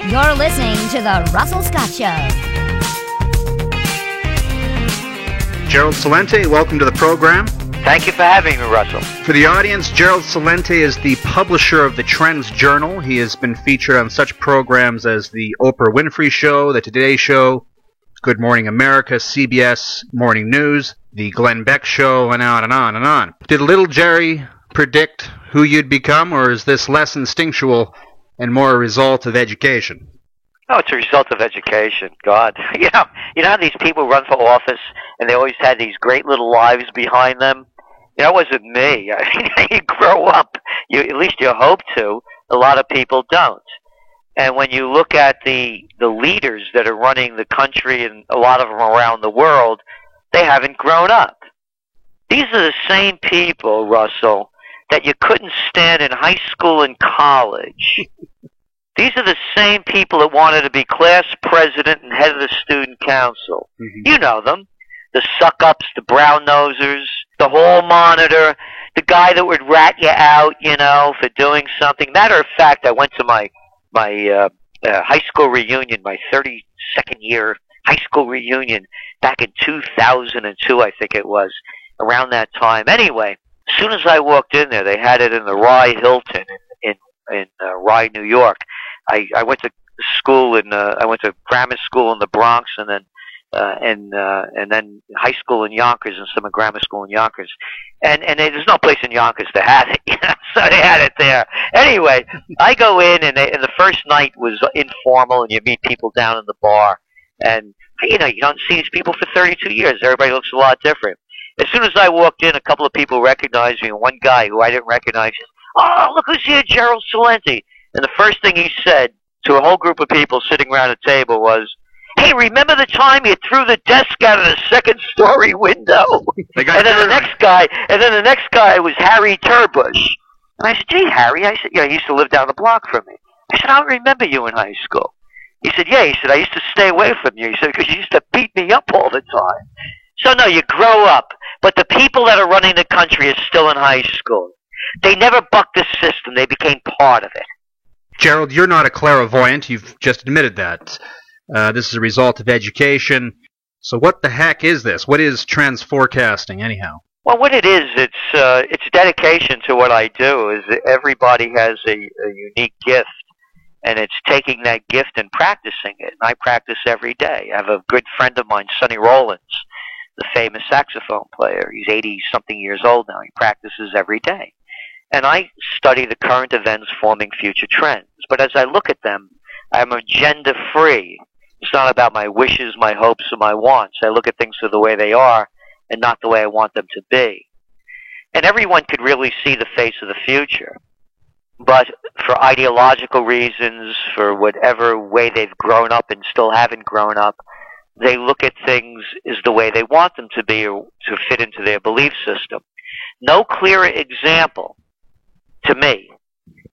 You're listening to The Russell Scott Show. Gerald Celente, welcome to the program. Thank you for having me, Russell. For the audience, Gerald Celente is the publisher of the Trends Journal. He has been featured on such programs as The Oprah Winfrey Show, The Today Show, Good Morning America, CBS Morning News, The Glenn Beck Show, and on and on and on. Did little Jerry predict who you'd become, or is this less instinctual and more a result of education? Oh, it's a result of education. God, you know how these people run for office and they always had these great little lives behind them. That wasn't me. You grow up, at least you hope to. A lot of people don't. And when you look at the leaders that are running the country and a lot of them around the world, they haven't grown up. These are the same people, Russell, that you couldn't stand in high school and college. These are the same people that wanted to be class president and head of the student council. Mm-hmm. You know them. The suck-ups, the brown-nosers, the hall monitor, the guy that would rat you out, for doing something. Matter of fact, I went to my high school reunion, my 32nd year high school reunion back in 2002, I think it was, around that time. Anyway, as soon as I walked in there, they had it in the Rye Hilton in Rye, New York. I went to school I went to grammar school in the Bronx, and then high school in Yonkers and some grammar school in Yonkers. And there's no place in Yonkers to have it, so they had it there. Anyway, I go in, and the first night was informal, and you meet people down in the bar. And, you don't see these people for 32 years. Everybody looks a lot different. As soon as I walked in, a couple of people recognized me, and one guy who I didn't recognize said, "Oh, look who's here, Gerald Celente." And the first thing he said to a whole group of people sitting around a table was, "Hey, remember the time you threw the desk out of the second-story window?" And then the next guy was Harry Turbush. And I said, "Gee, Harry," I said, "he used to live down the block from me." I said, "I don't remember you in high school." He said, "Yeah," he said, "I used to stay away from you." He said, "because you used to beat me up all the time." So, no, you grow up. But the people that are running the country are still in high school. They never bucked the system. They became part of it. Gerald, you're not a clairvoyant. You've just admitted that. This is a result of education. So what the heck is this? What is trends forecasting, anyhow? Well, what it is, it's dedication to what I do. Is everybody has a unique gift, and it's taking that gift and practicing it. And I practice every day. I have a good friend of mine, Sonny Rollins, the famous saxophone player. He's 80-something years old now. He practices every day. And I study the current events forming future trends. But as I look at them, I'm agenda-free. It's not about my wishes, my hopes, or my wants. I look at things for the way they are and not the way I want them to be. And everyone could really see the face of the future. But for ideological reasons, for whatever way they've grown up and still haven't grown up, they look at things as the way they want them to be or to fit into their belief system. No clearer example to me.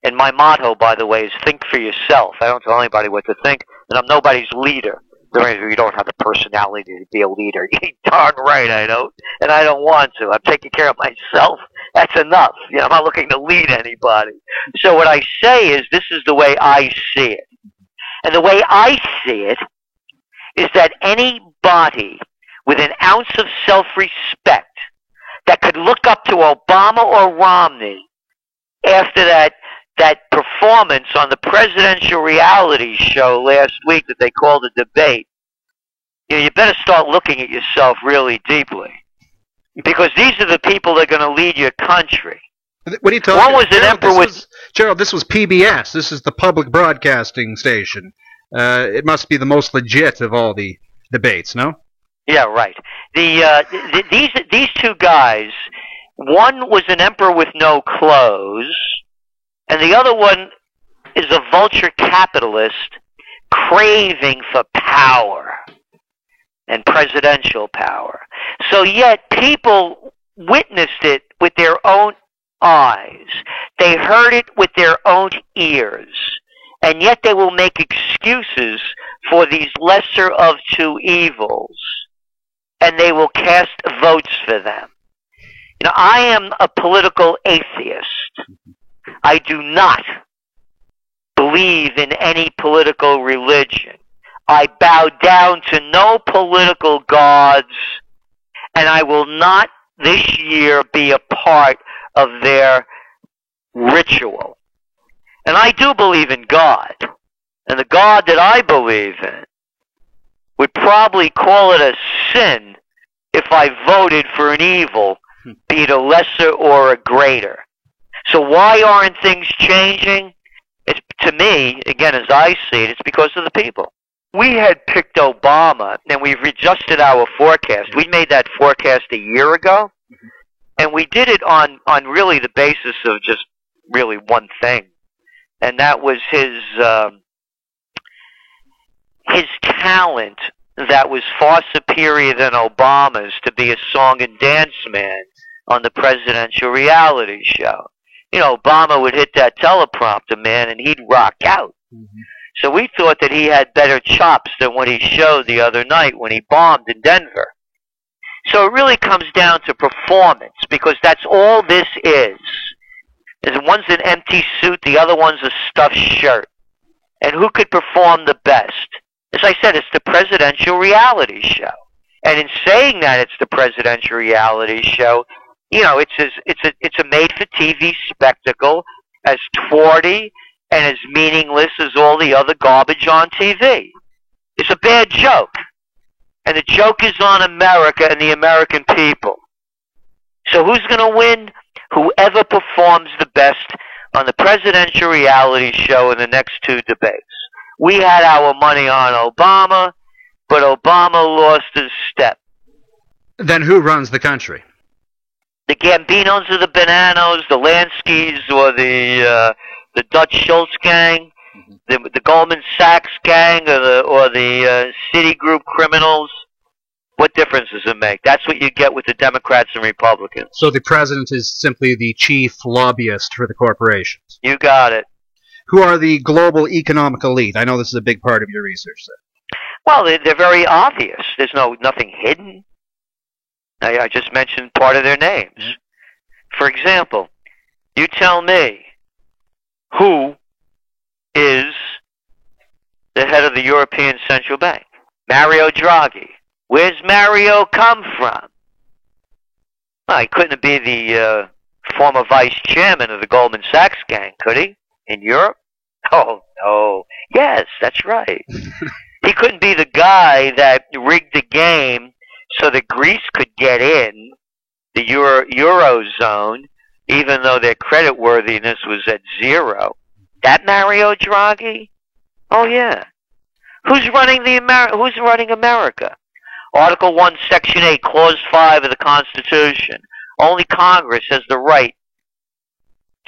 And my motto, by the way, is think for yourself. I don't tell anybody what to think, and I'm nobody's leader. You don't have the personality to be a leader. You're darn right I don't, and I don't want to. I'm taking care of myself. That's enough. I'm not looking to lead anybody. So what I say is this is the way I see it. And the way I see it is that anybody with an ounce of self-respect that could look up to Obama or Romney after that performance on the presidential reality show last week that they called a debate, you better start looking at yourself really deeply. Because these are the people that are going to lead your country. What are you talking about? One was an emperor Gerald, this was PBS. This is the public broadcasting station. It must be the most legit of all the debates, no? Yeah, right. These two guys, one was an emperor with no clothes, and the other one is a vulture capitalist craving for power and presidential power. So yet people witnessed it with their own eyes. They heard it with their own ears. And yet they will make excuses for these lesser of two evils. And they will cast votes for them. I am a political atheist. I do not believe in any political religion. I bow down to no political gods, and I will not this year be a part of their ritual. And I do believe in God. And the God that I believe in would probably call it a sin if I voted for an evil, be it a lesser or a greater. So why aren't things changing? It's, to me, again, as I see it, it's because of the people. We had picked Obama, and we've adjusted our forecast. We made that forecast a year ago, and we did it on really the basis of just really one thing, and that was his talent that was far superior than Obama's to be a song and dance man on the presidential reality show. You know, Obama would hit that teleprompter, man, and he'd rock out. Mm-hmm. So we thought that he had better chops than what he showed the other night when he bombed in Denver. So it really comes down to performance, because that's all this is. One's an empty suit, the other one's a stuffed shirt. And who could perform the best? As I said, it's the presidential reality show. And in saying that it's the presidential reality show, you know, it's a made-for-TV spectacle, as thwarty and as meaningless as all the other garbage on TV. It's a bad joke. And the joke is on America and the American people. So who's going to win? Whoever performs the best on the presidential reality show in the next two debates. We had our money on Obama, but Obama lost his step. Then who runs the country? The Gambinos or the Bananos, the Lanskys or the Dutch Schultz gang, the Goldman Sachs gang or the Citigroup criminals. What difference does it make? That's what you get with the Democrats and Republicans. So the president is simply the chief lobbyist for the corporations. You got it. Who are the global economic elite? I know this is a big part of your research, sir. Well, they're very obvious. There's nothing hidden. I just mentioned part of their names. Mm-hmm. For example, you tell me who is the head of the European Central Bank? Mario Draghi. Where's Mario come from? Well, he couldn't be the former vice chairman of the Goldman Sachs gang, could he? In Europe? Oh, no. Yes, that's right. He couldn't be the guy that rigged the game so that Greece could get in the Eurozone, even though their credit worthiness was at zero. That Mario Draghi? Oh, yeah. Who's running America? Article 1, Section 8, Clause 5 of the Constitution. Only Congress has the right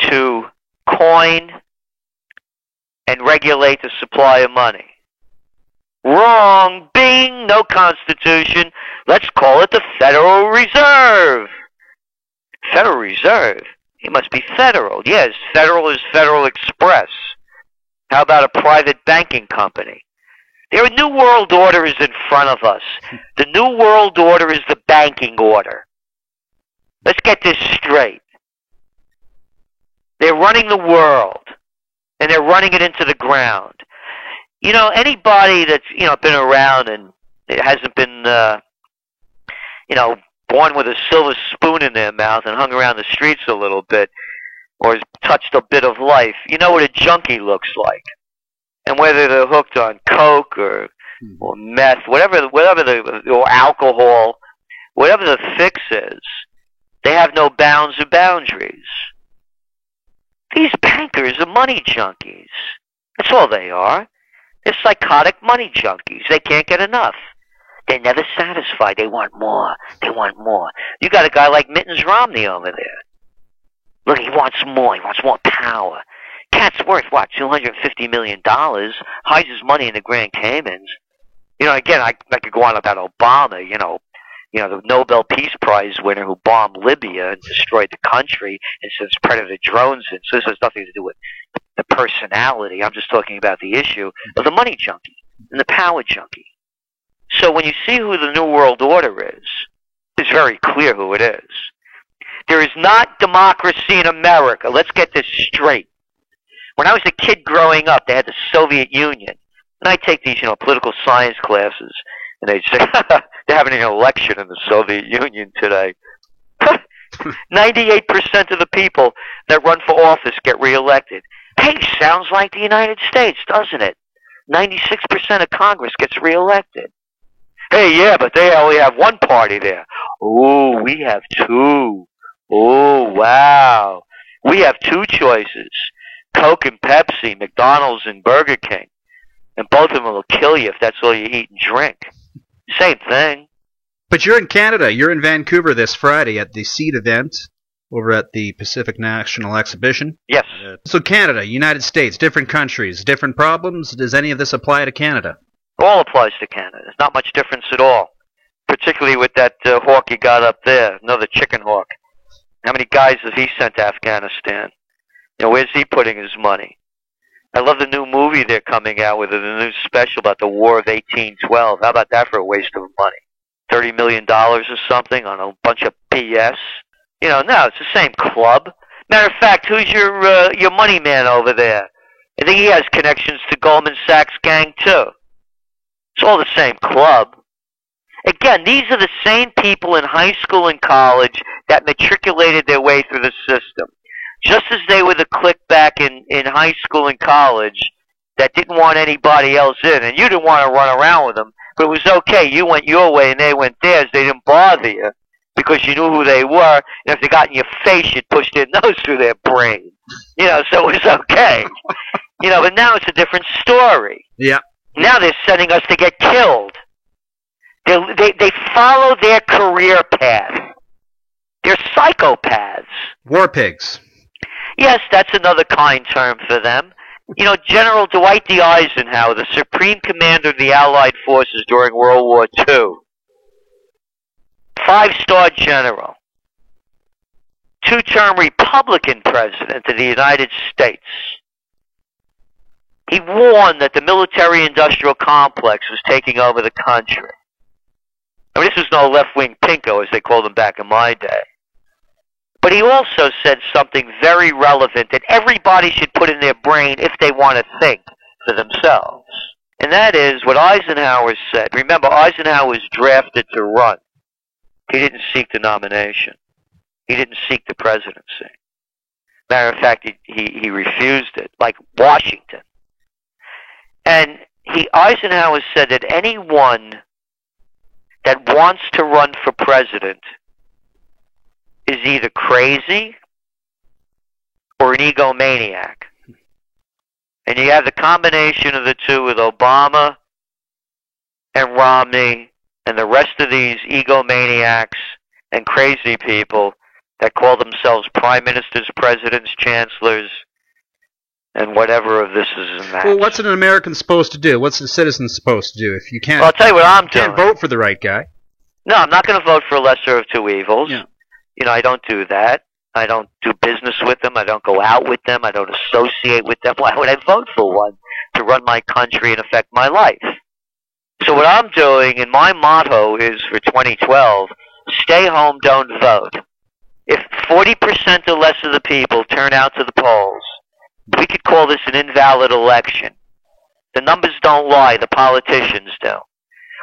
to coin and regulate the supply of money. Wrong. Bing. No Constitution. Let's call it the Federal Reserve. Federal Reserve? It must be federal. Yes, federal is Federal Express. How about a private banking company? There are new world orders in front of us. The new world order is the banking order. Let's get this straight. They're running the world, and they're running it into the ground. You know, anybody that's, been around and it hasn't been, born with a silver spoon in their mouth and hung around the streets a little bit, or has touched a bit of life, you know what a junkie looks like. And whether they're hooked on coke or meth, or alcohol, whatever the fix is, they have no bounds or boundaries. These bankers are money junkies. That's all they are. They're psychotic money junkies. They can't get enough. They're never satisfied. They want more. They want more. You got a guy like Mittens Romney over there. Look, he wants more. He wants more power. Cat's worth, what, $250 million? Hides his money in the Grand Caymans. Again, I could go on about Obama, the Nobel Peace Prize winner who bombed Libya and destroyed the country and sends predator drones in. So this has nothing to do with the personality. I'm just talking about the issue of the money junkie and the power junkie. So when you see who the New World Order is, it's very clear who it is. There is not democracy in America. Let's get this straight. When I was a kid growing up, they had the Soviet Union. And I take these, political science classes, and they'd say, they're having an election in the Soviet Union today. 98% of the people that run for office get reelected. Hey, sounds like the United States, doesn't it? 96% of Congress gets reelected. Hey, yeah, but they only have one party there. Oh, we have two. Oh, wow. We have two choices. Coke and Pepsi, McDonald's and Burger King. And both of them will kill you if that's all you eat and drink. Same thing. But you're in Canada. You're in Vancouver this Friday at the SEED event over at the Pacific National Exhibition. Yes. So Canada, United States, different countries, different problems. Does any of this apply to Canada? All applies to Canada. There's not much difference at all. Particularly with that hawk you got up there, another chicken hawk. How many guys has he sent to Afghanistan? Where's he putting his money? I love the new movie they're coming out with, the new special about the War of 1812. How about that for a waste of money? $30 million or something on a bunch of BS? No, it's the same club. Matter of fact, who's your money man over there? I think he has connections to Goldman Sachs gang, too. It's all the same club. Again, these are the same people in high school and college that matriculated their way through the system. Just as they were the clique back in high school and college that didn't want anybody else in, and you didn't want to run around with them, but it was okay. You went your way and they went theirs. They didn't bother you because you knew who they were, and if they got in your face, you'd push their nose through their brain. So it was okay. But now it's a different story. Yeah. Now they're sending us to get killed. They follow their career path. They're psychopaths. War pigs. Yes, that's another kind term for them. General Dwight D. Eisenhower, the Supreme Commander of the Allied Forces during World War II, 5-star general, 2-term Republican President of the United States. He warned that the military-industrial complex was taking over the country. This was no left-wing pinko, as they called them back in my day. But he also said something very relevant that everybody should put in their brain if they want to think for themselves. And that is what Eisenhower said. Remember, Eisenhower was drafted to run. He didn't seek the nomination. He didn't seek the presidency. Matter of fact, he refused it, like Washington. And Eisenhower said that anyone that wants to run for president is either crazy or an egomaniac. And you have the combination of the two with Obama and Romney and the rest of these egomaniacs and crazy people that call themselves prime ministers, presidents, chancellors, and whatever of this is and that. Well, what's an American supposed to do? What's a citizen supposed to do if you can't? Well, I'll tell you what I'm doing. Can't vote for the right guy. No, I'm not going to vote for a lesser of two evils. Yeah. I don't do that. I don't do business with them. I don't go out with them. I don't associate with them. Why would I vote for one to run my country and affect my life? So what I'm doing, and my motto is for 2012, stay home, don't vote. If 40% or less of the people turn out to the polls, we could call this an invalid election. The numbers don't lie. The politicians do.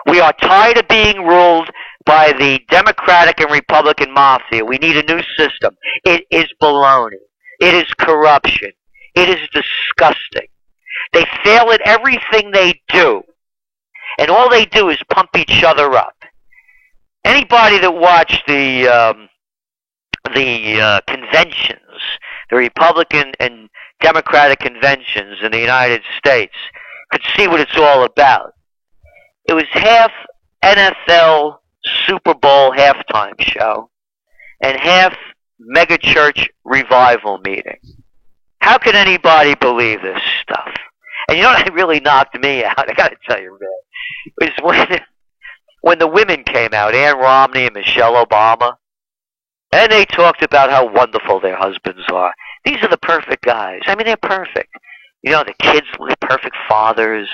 We are tired of being ruled by the Democratic and Republican mafia. We need a new system. It is baloney. It is corruption. It is disgusting. They fail at everything they do. And all they do is pump each other up. Anybody that watched the conventions, the Republican and Democratic conventions in the United States, could see what it's all about. It was half NFL Super Bowl halftime show and half megachurch revival meeting. How can anybody believe this stuff? And you know what really knocked me out? I got to tell you, man, was when the women came out, Ann Romney and Michelle Obama, and they talked about how wonderful their husbands are. These are the perfect guys. I mean, they're perfect. The kids, they're perfect fathers.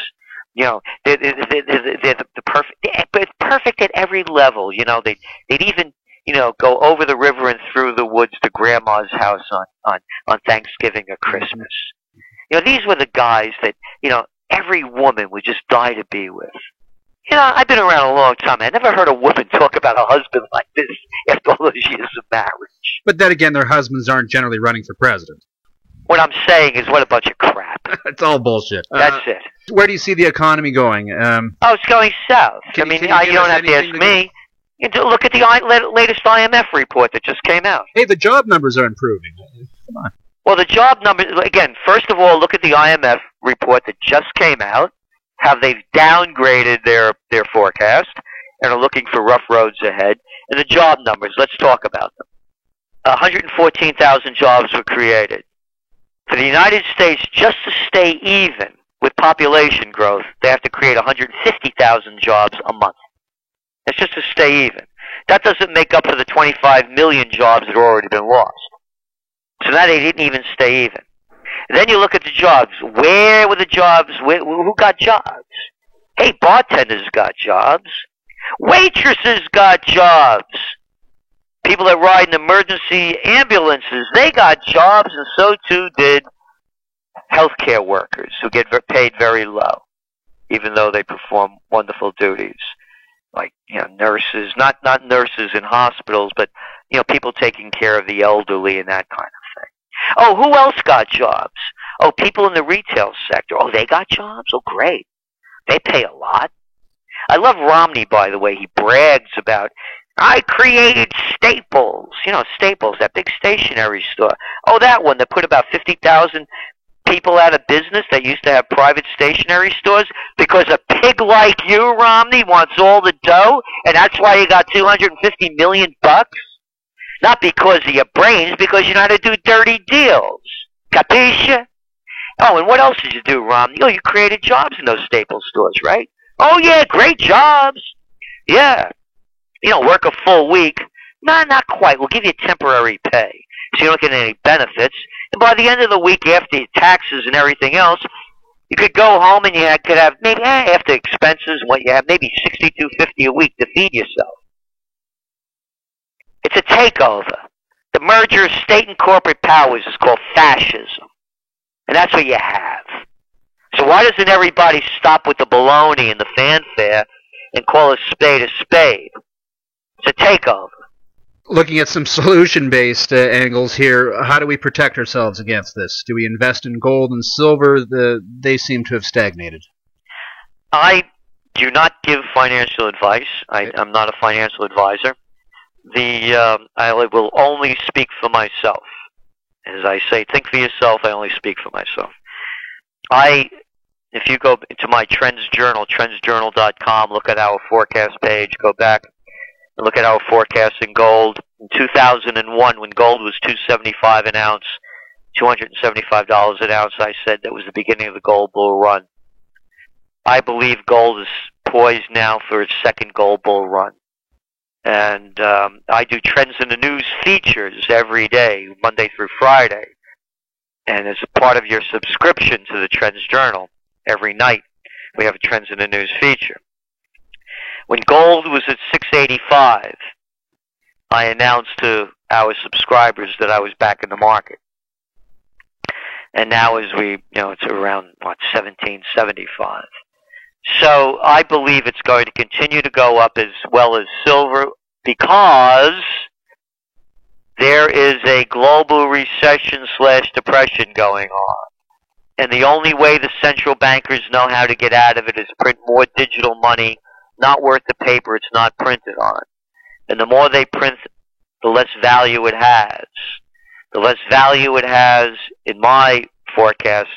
They're the perfect. But it's perfect at every level. They'd even go over the river and through the woods to Grandma's house on Thanksgiving or Christmas. These were the guys that, every woman would just die to be with. I've been around a long time. I never heard a woman talk about a husband like this after all those years of marriage. But then again, their husbands aren't generally running for president. What I'm saying is, what a bunch of crap. It's all bullshit. That's it. Where do you see the economy going? It's going south. You don't have to ask me. Look at the latest IMF report that just came out. Hey, the job numbers are improving. Come on. Well, the job numbers, again, first of all, look at the IMF report that just came out, how they've downgraded their forecast and are looking for rough roads ahead. And the job numbers, let's talk about them. 114,000 jobs were created. For the United States, just to stay even with population growth, they have to create 150,000 jobs a month. That's just to stay even. That doesn't make up for the 25 million jobs that have already been lost. So now they didn't even stay even. And then you look at the jobs. Where were the jobs? Who got jobs? Hey, bartenders got jobs. Waitresses got jobs. People that ride in emergency ambulances, they got jobs, and so too did healthcare workers who get paid very low, even though they perform wonderful duties. Like, nurses, not nurses in hospitals, but, people taking care of the elderly and that kind of thing. Oh, who else got jobs? Oh, people in the retail sector. Oh, they got jobs? Oh, great. They pay a lot. I love Romney, by the way. He brags about, I created Staples. Staples, that big stationery store. Oh, that one that put about 50,000 people out of business that used to have private stationery stores because a pig like you, Romney, wants all the dough, and that's why you got $250 million bucks? Not because of your brains, because you know how to do dirty deals. Capisce? Oh, and what else did you do, Romney? Oh, you created jobs in those Staples stores, right? Oh, yeah, great jobs. Yeah. Work a full week. No, not quite. We'll give you temporary pay, so you don't get any benefits. And by the end of the week, after taxes and everything else, you could go home and you could have maybe after expenses, what you have, maybe $62.50 a week to feed yourself. It's a takeover. The merger of state and corporate powers is called fascism, and that's what you have. So why doesn't everybody stop with the baloney and the fanfare and call a spade a spade? It's a takeover. Looking at some solution-based angles here, how do we protect ourselves against this? Do we invest in gold and silver? They seem to have stagnated. I do not give financial advice. I'm not a financial advisor. I will only speak for myself. As I say, think for yourself, I only speak for myself. If you go to my Trends Journal, trendsjournal.com, look at our forecast page, go back, look at our forecast in gold. In 2001, when gold was $275 an ounce, $275 an ounce, I said that was the beginning of the gold bull run. I believe gold is poised now for its second gold bull run. And I do Trends in the News features every day, Monday through Friday. And as a part of your subscription to the Trends Journal, every night we have a Trends in the News feature. When gold was at $685, I announced to our subscribers that I was back in the market. And now as it's around, $17.75. So I believe it's going to continue to go up as well as silver because there is a global recession/depression going on. And the only way the central bankers know how to get out of it is print more digital money, not worth the paper it's not printed on. And the more they print, the less value it has. The less value it has, in my forecast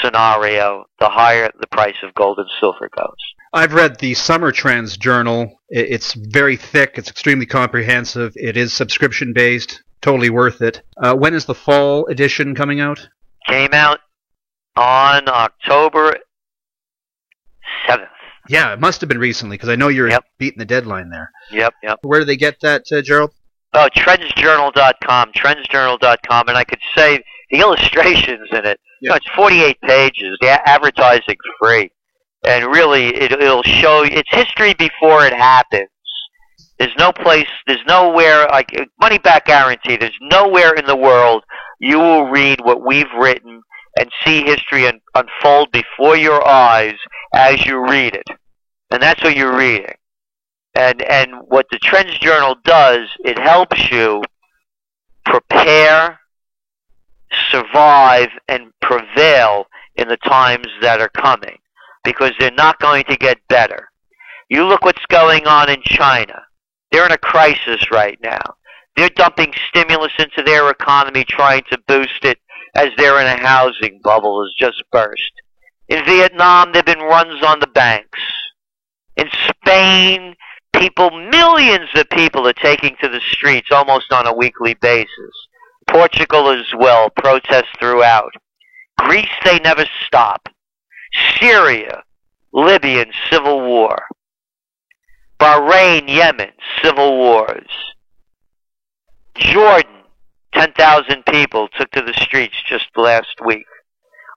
scenario, the higher the price of gold and silver goes. I've read the Summer Trends Journal. It's very thick. It's extremely comprehensive. It is subscription-based. Totally worth it. When is the fall edition coming out? Came out on October 7th. Yeah, it must have been recently, because I know you're beating the deadline there. Yep. Where do they get that, Gerald? Oh, trendsjournal.com, trendsjournal.com, and I could say the illustrations in it, it's 48 pages. The advertising's free. And really, it'll show, it's history before it happens. There's nowhere, money back guarantee, there's nowhere in the world you will read what we've written and see history unfold before your eyes as you read it. And that's what you're reading. And what the Trends Journal does, it helps you prepare, survive, and prevail in the times that are coming, because they're not going to get better. You look what's going on in China. They're in a crisis right now. They're dumping stimulus into their economy, trying to boost it, as they're in a housing bubble has just burst. In Vietnam, there have been runs on the banks. In Spain, millions of people are taking to the streets almost on a weekly basis. Portugal as well, protests throughout. Greece, they never stop. Syria, Libyan civil war. Bahrain, Yemen, civil wars. Jordan, 10,000 people took to the streets just last week.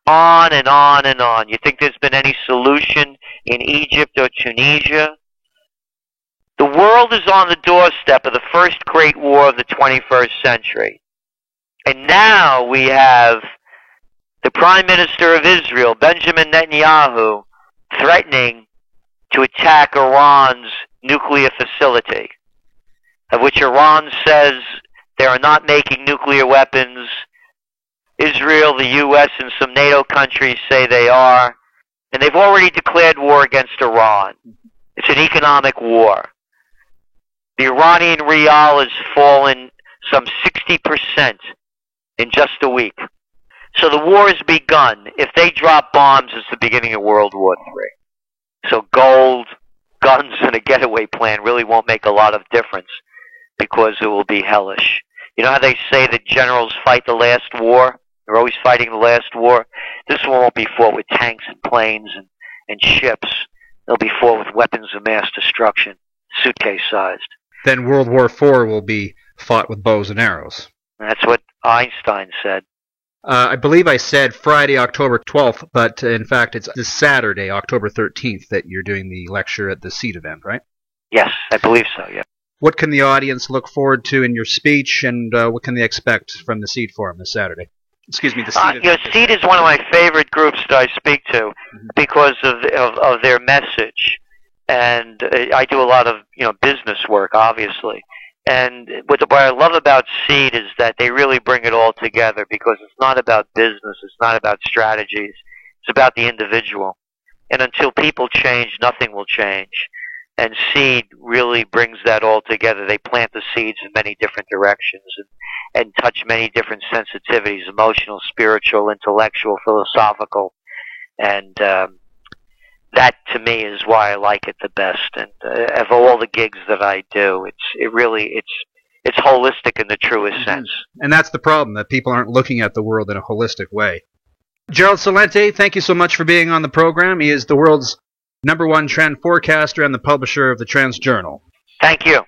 On and on and on. You think there's been any solution in Egypt or Tunisia? The world is on the doorstep of the first great war of the 21st century. And now we have the Prime Minister of Israel, Benjamin Netanyahu, threatening to attack Iran's nuclear facility, of which Iran says they are not making nuclear weapons. Israel, the U.S., and some NATO countries say they are. And they've already declared war against Iran. It's an economic war. The Iranian rial has fallen some 60% in just a week. So the war has begun. If they drop bombs, it's the beginning of World War III. So gold, guns, and a getaway plan really won't make a lot of difference, because it will be hellish. You know how they say that generals fight the last war? They're always fighting the last war. This one won't be fought with tanks and planes and ships. It'll be fought with weapons of mass destruction, suitcase-sized. Then World War IV will be fought with bows and arrows. That's what Einstein said. I believe I said Friday, October 12th, but in fact it's this Saturday, October 13th, that you're doing the lecture at the SEED event, right? Yes, I believe so, yeah. What can the audience look forward to in your speech, and what can they expect from the SEED Forum this Saturday? Excuse me, the SEED event. SEED is one of my favorite groups that I speak to because of their message. And I do a lot of business work, obviously. And what I love about SEED is that they really bring it all together, because it's not about business, it's not about strategies, it's about the individual. And until people change, nothing will change. And SEED really brings that all together. They plant the seeds in many different directions and touch many different sensitivities: emotional, spiritual, intellectual, philosophical. And that, to me, is why I like it the best. And of all the gigs that I do, it's holistic in the truest sense. And that's the problem, that people aren't looking at the world in a holistic way. Gerald Celente, thank you so much for being on the program. He is the world's #1 trend forecaster and the publisher of the Trends Journal. Thank you.